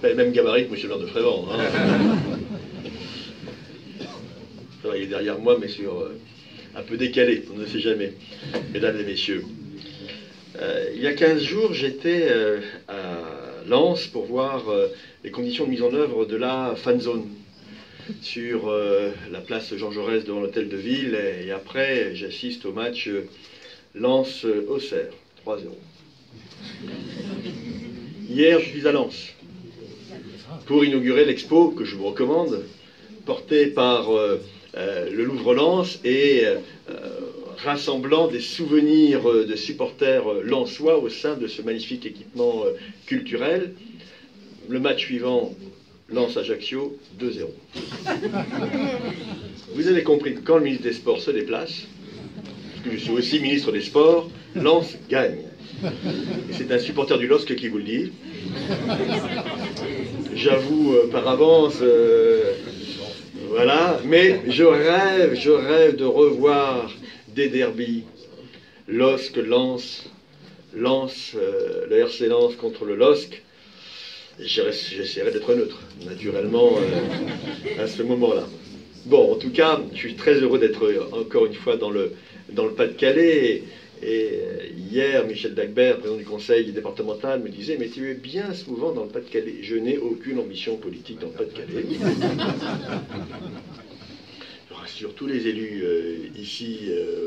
Pas les mêmes gabarits que M. le maire de Frévent. Hein. Il est derrière moi, mais sur un peu décalé, on ne sait jamais. Mesdames et messieurs, il y a 15 jours, j'étais à Lens pour voir les conditions de mise en œuvre de la fan zone sur la place Jean Jaurès devant l'hôtel de ville. Et après, j'assiste au match Lens-Auxerre, 3-0. Hier, je suis à Lens pour inaugurer l'expo que je vous recommande, portée par le Louvre-Lens et rassemblant des souvenirs de supporters lensois au sein de ce magnifique équipement culturel. Le match suivant, Lens-Ajaccio, 2-0. Vous avez compris que quand le ministre des Sports se déplace, parce que je suis aussi ministre des Sports, Lens gagne. Et c'est un supporter du LOSC qui vous le dit. J'avoue par avance, voilà, mais je rêve de revoir des derbies. LOSC, Lens, le RC Lens contre le LOSC. J'essaierai d'être neutre, naturellement, à ce moment-là. Bon, en tout cas, je suis très heureux d'être encore une fois dans le Pas-de-Calais. Et hier, Michel Dagbert, président du conseil départemental, me disait « Mais tu es bien souvent dans le Pas-de-Calais. » Je n'ai aucune ambition politique dans le Pas-de-Calais. Je rassure tous les élus ici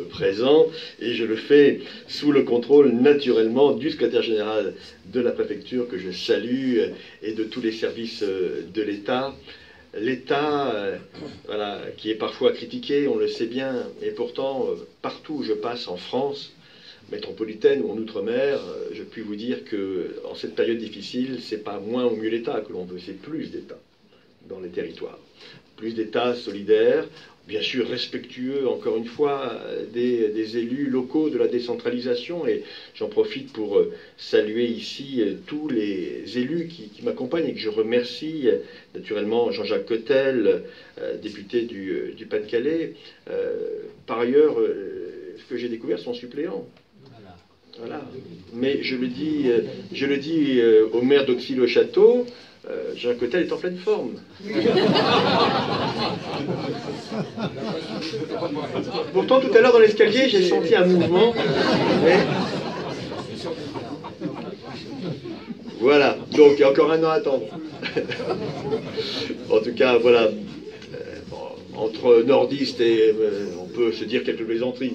présents, et je le fais sous le contrôle naturellement du secrétaire général de la préfecture, que je salue, et de tous les services de l'État. L'État, voilà, qui est parfois critiqué, on le sait bien, et pourtant, partout où je passe en France, métropolitaine ou en Outre-mer, je puis vous dire qu'en cette période difficile, c'est pas moins ou mieux l'État que l'on veut, c'est plus d'État dans les territoires. Plus d'État solidaire, bien sûr respectueux, encore une fois, des élus locaux, de la décentralisation, et j'en profite pour saluer ici tous les élus qui m'accompagnent et que je remercie, naturellement Jean-Jacques Cotel, député du Pas-de-Calais. Par ailleurs, ce que j'ai découvert sont suppléants. Voilà. Mais je le dis au maire d'Auxy-le-Château, Jean Cotel est en pleine forme. Pourtant, tout à l'heure dans l'escalier, j'ai senti un mouvement. Mais... Voilà, donc il y a encore un an à attendre. En tout cas, voilà. Entre nordistes et, on peut se dire quelques plaisanteries,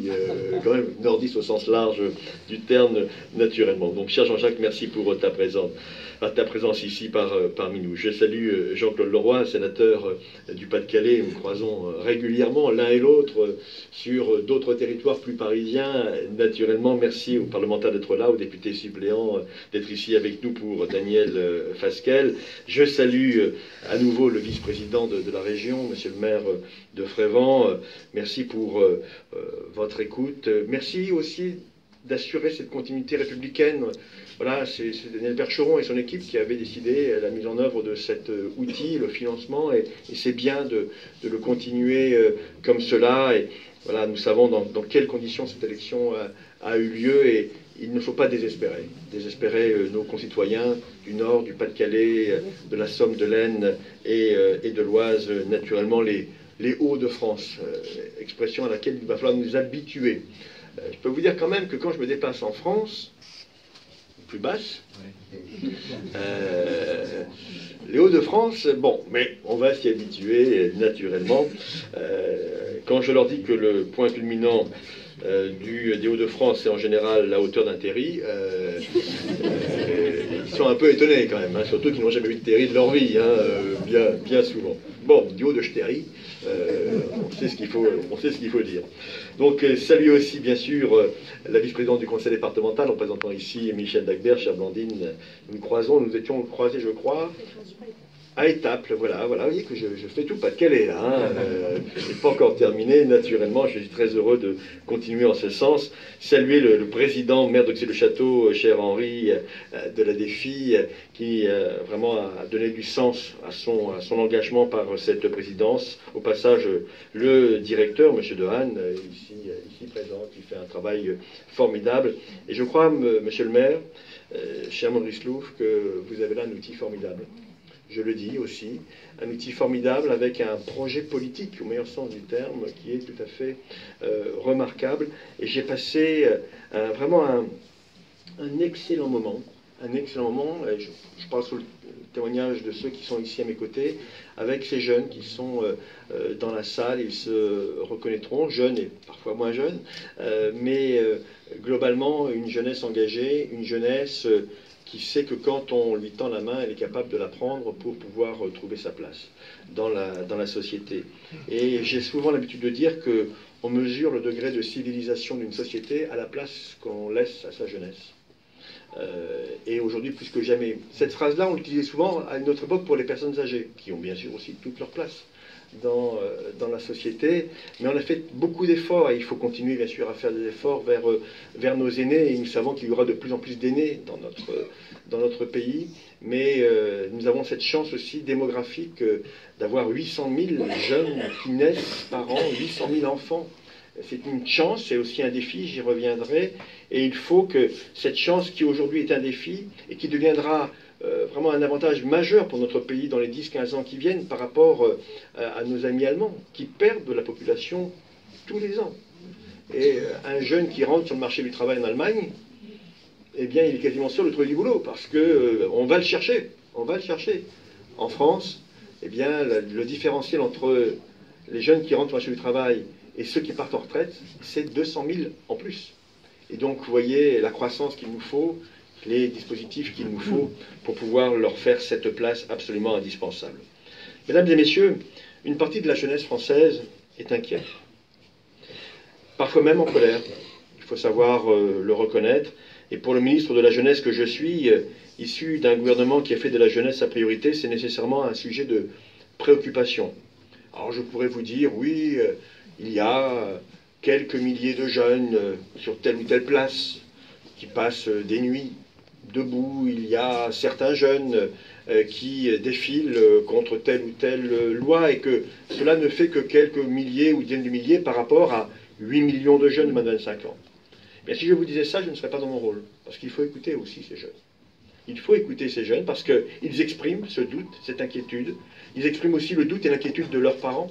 quand même, nordistes au sens large du terme, naturellement. Donc, cher Jean-Jacques, merci pour ta présence ici parmi nous. Je salue Jean-Claude Leroy, sénateur du Pas-de-Calais. Nous croisons régulièrement l'un et l'autre sur d'autres territoires plus parisiens. Naturellement, merci aux parlementaires d'être là, aux députés suppléants d'être ici avec nous pour Daniel Fasquelle. Je salue à nouveau le vice-président de la région, monsieur le maire de Frévent. Merci pour votre écoute. Merci aussi d'assurer cette continuité républicaine. Voilà, c'est Daniel Percheron et son équipe qui avaient décidé la mise en œuvre de cet outil, le financement, et c'est bien de le continuer comme cela. Et voilà, nous savons dans quelles conditions cette élection a eu lieu, et il ne faut pas désespérer. Désespérer nos concitoyens du Nord, du Pas-de-Calais, de la Somme, de l'Aisne et de l'Oise, naturellement les Hauts-de-France, expression à laquelle il va falloir nous habituer. Je peux vous dire quand même que quand je me déplace en France, plus basse, les Hauts-de-France, bon, mais on va s'y habituer naturellement. Quand je leur dis que le point culminant des Hauts-de-France, c'est en général la hauteur d'un terri, ils sont un peu étonnés quand même, hein, surtout qu'ils n'ont jamais vu de terri de leur vie, hein, bien souvent. Bon, du haut de Ch'terri, on sait ce qu'il faut dire. Donc, salut aussi, bien sûr, la vice-présidente du conseil départemental, en présentant ici Michel Dagbert, chère Blandine. Nous étions croisés, je crois, à Étaples, voilà, vous voyez que je fais tout Pas-de-Calais, là, hein, je n'ai pas encore terminé, naturellement, je suis très heureux de continuer en ce sens. Saluer le président, maire d'Auxy-le-Château, cher Henri, de la Défi, qui vraiment a donné du sens à son engagement par cette présidence. Au passage, le directeur, M. Dehaene, ici présent, qui fait un travail formidable. Et je crois, monsieur le maire, cher Maurice Louvre, que vous avez là un outil formidable. Je le dis aussi, un outil formidable avec un projet politique, au meilleur sens du terme, qui est tout à fait remarquable. Et j'ai passé vraiment un excellent moment. Un excellent moment, et je parle sous le témoignage de ceux qui sont ici à mes côtés, avec ces jeunes qui sont dans la salle, ils se reconnaîtront, jeunes et parfois moins jeunes, mais globalement une jeunesse engagée, une jeunesse qui sait que quand on lui tend la main, elle est capable de la prendre pour pouvoir trouver sa place dans la société. Et j'ai souvent l'habitude de dire qu'on mesure le degré de civilisation d'une société à la place qu'on laisse à sa jeunesse. Et aujourd'hui plus que jamais. Cette phrase-là, on l'utilisait souvent à une autre époque pour les personnes âgées, qui ont bien sûr aussi toute leur place dans la société, mais on a fait beaucoup d'efforts, et il faut continuer bien sûr à faire des efforts vers nos aînés, et nous savons qu'il y aura de plus en plus d'aînés dans notre pays, mais nous avons cette chance aussi démographique d'avoir 800 000 jeunes qui naissent par an, 800 000 enfants. C'est une chance, c'est aussi un défi, j'y reviendrai, et il faut que cette chance qui aujourd'hui est un défi, et qui deviendra vraiment un avantage majeur pour notre pays dans les 10-15 ans qui viennent par rapport à nos amis allemands, qui perdent de la population tous les ans. Et un jeune qui rentre sur le marché du travail en Allemagne, eh bien il est quasiment sûr de trouver du boulot, parce qu'on va le chercher, on va le chercher. En France, eh bien le différentiel entre les jeunes qui rentrent sur le marché du travail et ceux qui partent en retraite, c'est 200 000 en plus. Et donc, vous voyez la croissance qu'il nous faut, les dispositifs qu'il nous faut pour pouvoir leur faire cette place absolument indispensable. Mesdames et messieurs, une partie de la jeunesse française est inquiète. Parfois même en colère. Il faut savoir le reconnaître. Et pour le ministre de la Jeunesse que je suis, issu d'un gouvernement qui a fait de la jeunesse sa priorité, c'est nécessairement un sujet de préoccupation. Alors je pourrais vous dire, oui, il y a quelques milliers de jeunes sur telle ou telle place qui passent des nuits debout. Il y a certains jeunes qui défilent contre telle ou telle loi, et que cela ne fait que quelques milliers ou dizaines de milliers par rapport à 8 millions de jeunes de moins de 25 ans. Bien, si je vous disais ça, je ne serais pas dans mon rôle, parce qu'il faut écouter aussi ces jeunes. Il faut écouter ces jeunes parce qu'ils expriment ce doute, cette inquiétude. Ils expriment aussi le doute et l'inquiétude de leurs parents.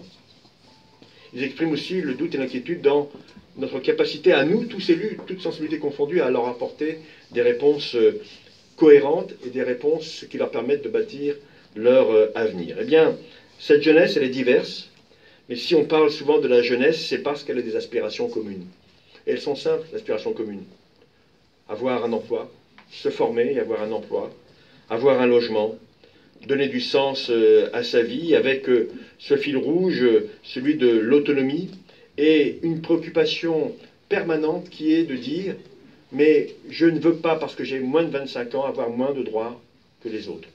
Ils expriment aussi le doute et l'inquiétude dans notre capacité à nous, tous élus, toutes sensibilités confondues, à leur apporter des réponses cohérentes et des réponses qui leur permettent de bâtir leur avenir. Eh bien, cette jeunesse, elle est diverse, mais si on parle souvent de la jeunesse, c'est parce qu'elle a des aspirations communes. Et elles sont simples, les aspirations communes. Avoir un emploi, se former et avoir un emploi, avoir un logement, donner du sens à sa vie avec ce fil rouge, celui de l'autonomie, et une préoccupation permanente qui est de dire « mais je ne veux pas, parce que j'ai moins de 25 ans, avoir moins de droits que les autres ».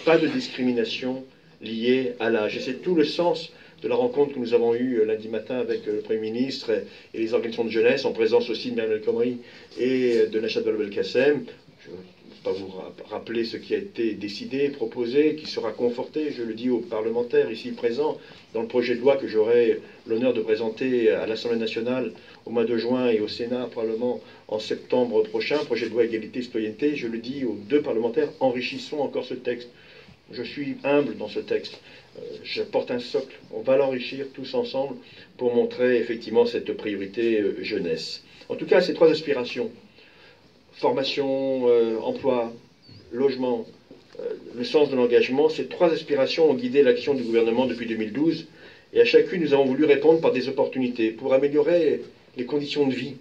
Pas de discrimination liée à l'âge. Et c'est tout le sens de la rencontre que nous avons eue lundi matin avec le Premier ministre et les organisations de jeunesse, en présence aussi de Mme El Khomri et de Nachat Vallaud-Belkacem. Je ne vais pas vous rappeler ce qui a été décidé, proposé, qui sera conforté, je le dis aux parlementaires ici présents, dans le projet de loi que j'aurai l'honneur de présenter à l'Assemblée nationale au mois de juin et au Sénat probablement en septembre prochain, projet de loi égalité et citoyenneté. Je le dis aux deux parlementaires, enrichissons encore ce texte. Je suis humble dans ce texte. Je porte un socle. On va l'enrichir tous ensemble pour montrer effectivement cette priorité jeunesse. En tout cas, ces trois aspirations, formation, emploi, logement, le sens de l'engagement, ces trois aspirations ont guidé l'action du gouvernement depuis 2012, et à chacune nous avons voulu répondre par des opportunités pour améliorer les conditions de vie.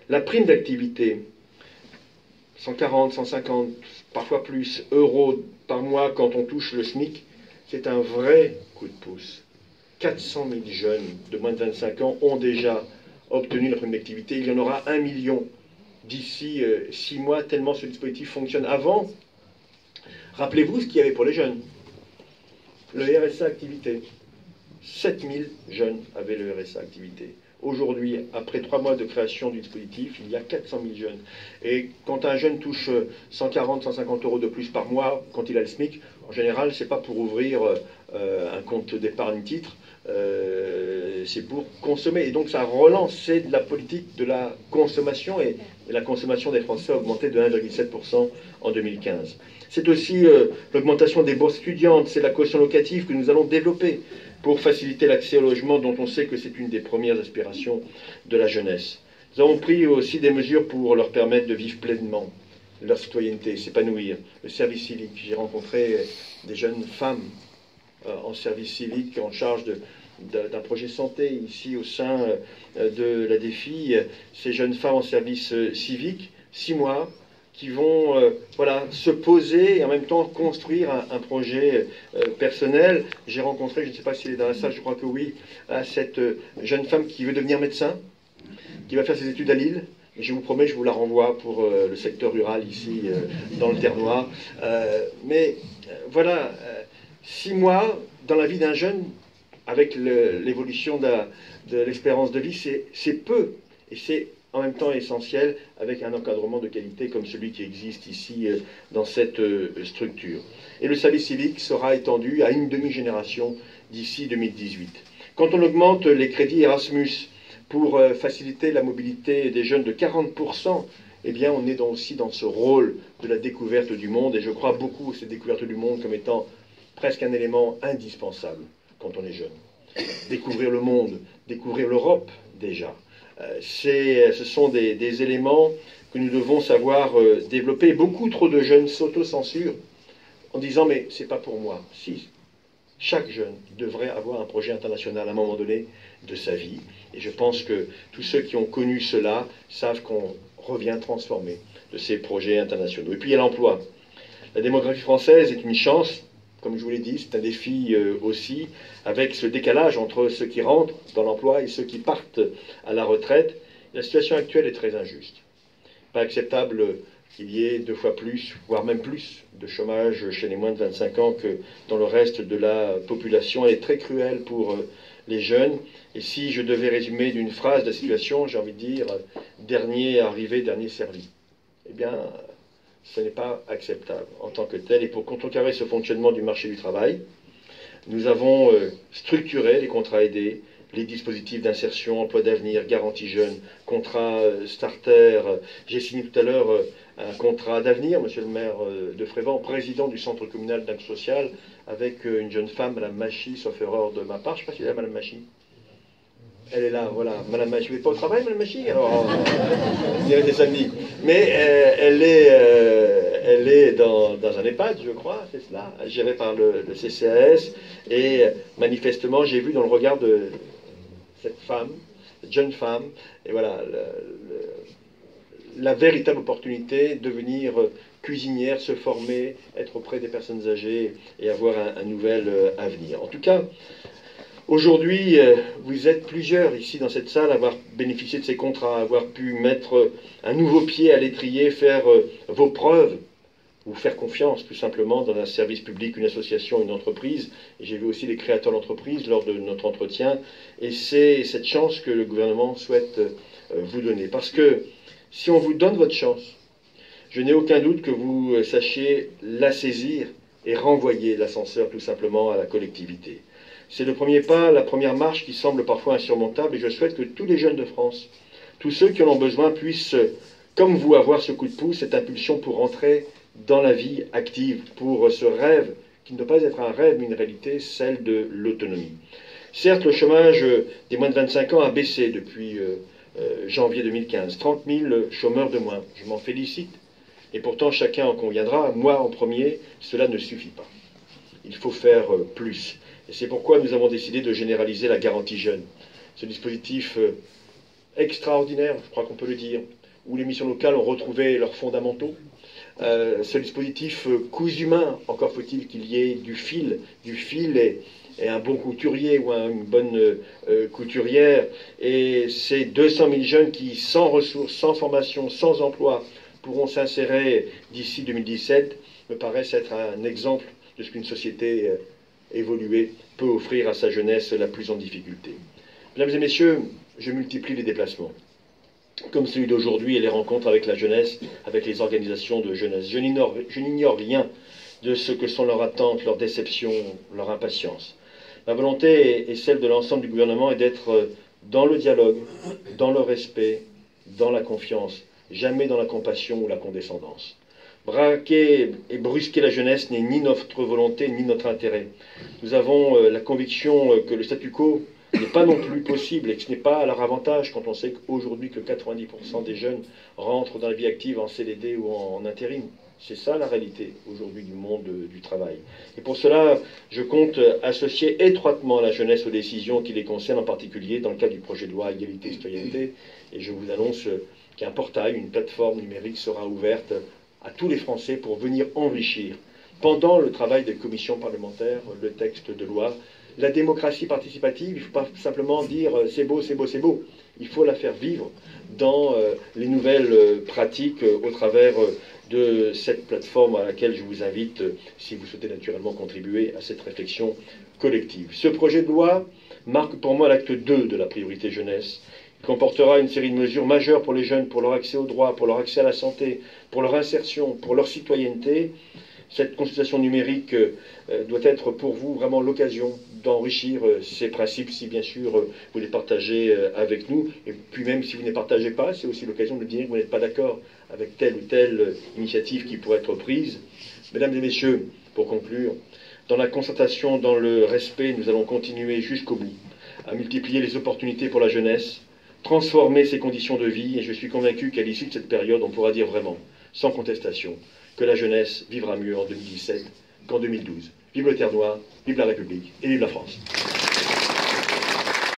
La prime d'activité, 140, 150, parfois plus euros par mois quand on touche le SMIC, c'est un vrai coup de pouce. 400 000 jeunes de moins de 25 ans ont déjà obtenu la prime d'activité. Il y en aura 1 million d'ici 6 mois, tellement ce dispositif fonctionne. Avant, rappelez-vous ce qu'il y avait pour les jeunes. Le RSA activité. 7 000 jeunes avaient le RSA activité. Aujourd'hui, après 3 mois de création du dispositif, il y a 400 000 jeunes. Et quand un jeune touche 140, 150 euros de plus par mois, quand il a le SMIC, en général, c'est pas pour ouvrir un compte d'épargne titre, c'est pour consommer. Et donc ça a relancé de la politique de la consommation, et la consommation des Français a augmenté de 1,7% en 2015. C'est aussi l'augmentation des bourses étudiantes, c'est la caution locative que nous allons développer pour faciliter l'accès au logement, dont on sait que c'est une des premières aspirations de la jeunesse. Nous avons pris aussi des mesures pour leur permettre de vivre pleinement leur citoyenneté, s'épanouir. Le service civique, j'ai rencontré des jeunes femmes en service civique en charge d'un projet santé ici au sein de la Défi. Ces jeunes femmes en service civique, 6 mois, qui vont voilà, se poser et en même temps construire un projet personnel. J'ai rencontré, je ne sais pas s'il est dans la salle, je crois que oui, cette jeune femme qui veut devenir médecin, qui va faire ses études à Lille. Et je vous promets, je vous la renvoie pour le secteur rural ici, dans le Ternois. Voilà, 6 mois dans la vie d'un jeune, avec l'évolution de l'espérance de vie, c'est peu. Et c'est en même temps essentiel avec un encadrement de qualité comme celui qui existe ici dans cette structure. Et le service civique sera étendu à une demi-génération d'ici 2018. Quand on augmente les crédits Erasmus pour faciliter la mobilité des jeunes de 40%, eh bien on est aussi dans ce rôle de la découverte du monde, et je crois beaucoup à cette découverte du monde comme étant presque un élément indispensable quand on est jeune. Découvrir le monde, découvrir l'Europe déjà. Ce sont des éléments que nous devons savoir développer. Beaucoup trop de jeunes s'autocensurent en disant « mais c'est pas pour moi ». Si, chaque jeune devrait avoir un projet international à un moment donné de sa vie. Et je pense que tous ceux qui ont connu cela savent qu'on revient transformé de ces projets internationaux. Et puis il y a l'emploi. La démographie française est une chance. Comme je vous l'ai dit, c'est un défi aussi, avec ce décalage entre ceux qui rentrent dans l'emploi et ceux qui partent à la retraite. La situation actuelle est très injuste. Pas acceptable qu'il y ait 2 fois plus, voire même plus, de chômage chez les moins de 25 ans que dans le reste de la population. Elle est très cruelle pour les jeunes. Et si je devais résumer d'une phrase la situation, j'ai envie de dire « dernier arrivé, dernier servi ». Eh bien, ce n'est pas acceptable en tant que tel. Et pour contrecarrer ce fonctionnement du marché du travail, nous avons structuré les contrats aidés, les dispositifs d'insertion, emploi d'avenir, garantie jeune, contrat starter. J'ai signé tout à l'heure un contrat d'avenir, monsieur le maire de Frévent, président du centre communal d'action sociale, avec une jeune femme, madame Machy, sauf erreur de ma part. Je ne sais pas si elle est là, madame Machy. Elle est là, voilà. Madame Machy, vous n'êtes pas au travail, madame Machy? Alors, on dirait des amis. Mais elle est dans un EHPAD, je crois, c'est cela, géré par le CCAS. Et manifestement, j'ai vu dans le regard de cette femme, cette jeune femme, et voilà, la véritable opportunité de devenir cuisinière, se former, être auprès des personnes âgées et avoir un nouvel avenir. En tout cas, aujourd'hui, vous êtes plusieurs ici dans cette salle à avoir bénéficié de ces contrats, à avoir pu mettre un nouveau pied à l'étrier, faire vos preuves, ou faire confiance tout simplement dans un service public, une association, une entreprise. Et j'ai vu aussi les créateurs d'entreprises lors de notre entretien. Et c'est cette chance que le gouvernement souhaite vous donner. Parce que si on vous donne votre chance, je n'ai aucun doute que vous sachiez la saisir et renvoyer l'ascenseur tout simplement à la collectivité. C'est le premier pas, la première marche qui semble parfois insurmontable, et je souhaite que tous les jeunes de France, tous ceux qui en ont besoin, puissent, comme vous, avoir ce coup de pouce, cette impulsion pour rentrer dans la vie active, pour ce rêve, qui ne doit pas être un rêve, mais une réalité, celle de l'autonomie. Certes, le chômage des moins de 25 ans a baissé depuis janvier 2015, 30 000 chômeurs de moins. Je m'en félicite, et pourtant chacun en conviendra, moi en premier, cela ne suffit pas. Il faut faire plus. Et c'est pourquoi nous avons décidé de généraliser la garantie jeune. Ce dispositif extraordinaire, je crois qu'on peut le dire, où les missions locales ont retrouvé leurs fondamentaux. Ce dispositif cousu main, encore faut-il qu'il y ait du fil et un bon couturier ou une bonne couturière. Et ces 200 000 jeunes qui, sans ressources, sans formation, sans emploi, pourront s'insérer d'ici 2017, me paraissent être un exemple de ce qu'une société évoluée peut offrir à sa jeunesse la plus en difficulté. Mesdames et messieurs, je multiplie les déplacements, comme celui d'aujourd'hui et les rencontres avec la jeunesse, avec les organisations de jeunesse. Je n'ignore rien de ce que sont leurs attentes, leurs déceptions, leur impatience. Ma volonté est celle de l'ensemble du gouvernement est d'être dans le dialogue, dans le respect, dans la confiance, jamais dans la compassion ou la condescendance. Braquer et brusquer la jeunesse n'est ni notre volonté ni notre intérêt. Nous avons la conviction que le statu quo n'est pas non plus possible et que ce n'est pas à leur avantage quand on sait qu'aujourd'hui que 90% des jeunes rentrent dans la vie active en CDD ou en intérim. C'est ça la réalité aujourd'hui du monde du travail. Et pour cela, je compte associer étroitement la jeunesse aux décisions qui les concernent, en particulier dans le cadre du projet de loi Égalité et Citoyenneté. Et je vous annonce qu'un portail, une plateforme numérique sera ouverte à tous les Français pour venir enrichir, pendant le travail des commissions parlementaires, le texte de loi. La démocratie participative, il ne faut pas simplement dire c'est beau, c'est beau, c'est beau. Il faut la faire vivre dans les nouvelles pratiques au travers de cette plateforme à laquelle je vous invite, si vous souhaitez naturellement contribuer à cette réflexion collective. Ce projet de loi marque pour moi l'acte 2 de la priorité jeunesse. Il comportera une série de mesures majeures pour les jeunes, pour leur accès aux droits, pour leur accès à la santé, pour leur insertion, pour leur citoyenneté. Cette consultation numérique doit être pour vous vraiment l'occasion d'enrichir ces principes, si bien sûr vous les partagez avec nous. Et puis même si vous ne les partagez pas, c'est aussi l'occasion de dire que vous n'êtes pas d'accord avec telle ou telle initiative qui pourrait être prise. Mesdames et messieurs, pour conclure, dans la concertation, dans le respect, nous allons continuer jusqu'au bout à multiplier les opportunités pour la jeunesse, transformer ses conditions de vie, et je suis convaincu qu'à l'issue de cette période, on pourra dire vraiment, sans contestation, que la jeunesse vivra mieux en 2017 qu'en 2012. Vive le Terre-Noire, vive la République et vive la France.